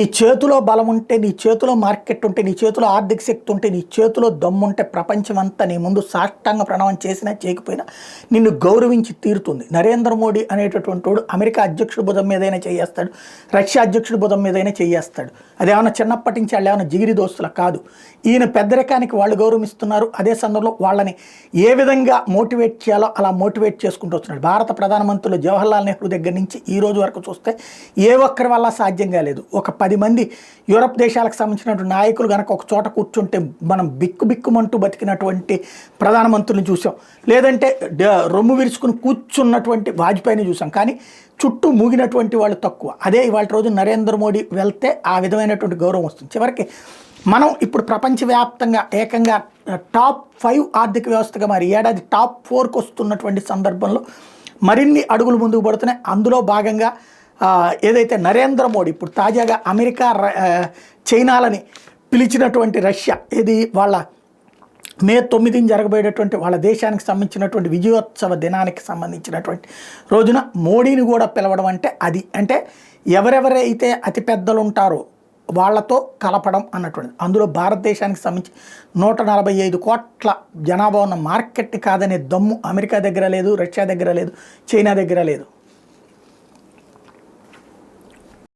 నీ చేతిలో బలం ఉంటే, నీ చేతిలో మార్కెట్ ఉంటే, నీ చేతిలో ఆర్థిక శక్తి ఉంటే, నీ చేతిలో దమ్ముంటే ప్రపంచమంతా నీ ముందు సాష్టాంగ ప్రణామం చేసినా చేయకపోయినా నిన్ను గౌరవించి తీరుతుంది. నరేంద్ర మోడీ అనేటటువంటి వాడు అమెరికా అధ్యక్షుడి భుజం మీదైనా చేయేస్తాడు, రష్యా అధ్యక్షుడి భుజం మీదైనా చేయేస్తాడు. అదేమన్నా చిన్నప్పటి నుంచి వాళ్ళు ఏమైనా జిగిరి దోస్తుల కాదు. ఈయన పెద్దరికానికి వాళ్ళు గౌరవిస్తున్నారు. అదే సందర్భంలో వాళ్ళని ఏ విధంగా మోటివేట్ చేయాలో అలా మోటివేట్ చేసుకుంటూ వస్తున్నాడు. భారత ప్రధానమంత్రులు జవహర్లాల్ నెహ్రూ దగ్గర నుంచి ఈ రోజు వరకు చూస్తే ఏ ఒక్కరి వల్ల సాధ్యం కాలేదు. ఒక 10 మంది యూరప్ దేశాలకు సంబంధించినటువంటి నాయకులు కనుక ఒక చోట కూర్చుంటే మనం బిక్కుమంటూ బతికినటువంటి ప్రధానమంత్రులను చూసాం. లేదంటే రొమ్ము విరుచుకుని కూర్చున్నటువంటి వాజ్పేయిని చూసాం. కానీ చుట్టూ మూగినటువంటి వాళ్ళు తక్కువ. అదే ఇవాళ రోజు నరేంద్ర మోడీ వెళ్తే ఆ విధమైనటువంటి గౌరవం వస్తుంది. చివరికి మనం ఇప్పుడు ప్రపంచవ్యాప్తంగా ఏకంగా టాప్ 5 ఆర్థిక వ్యవస్థగా మరి ఏడాది టాప్ 4కు వస్తున్నటువంటి సందర్భంలో మరిన్ని అడుగులు ముందుకు పడుతున్నాయి. అందులో భాగంగా ఏదైతే నరేంద్ర మోడీ ఇప్పుడు తాజాగా అమెరికా చైనాలని పిలిచినటువంటి రష్యా ఇది వాళ్ళ మే 9న జరగబోయేటటువంటి వాళ్ళ దేశానికి సంబంధించినటువంటి విజయోత్సవ దినానికి సంబంధించినటువంటి రోజున మోడీని కూడా పిలవడం అంటే అది అంటే ఎవరెవరైతే అతిపెద్దలు ఉంటారో వాళ్లతో కలపడం అన్నటువంటిది. అందులో భారతదేశానికి సంబంధించి 145 కోట్ల జనాభా ఉన్న మార్కెట్ని కాదనే దమ్ము అమెరికా దగ్గర లేదు, రష్యా దగ్గర లేదు, చైనా దగ్గర లేదు.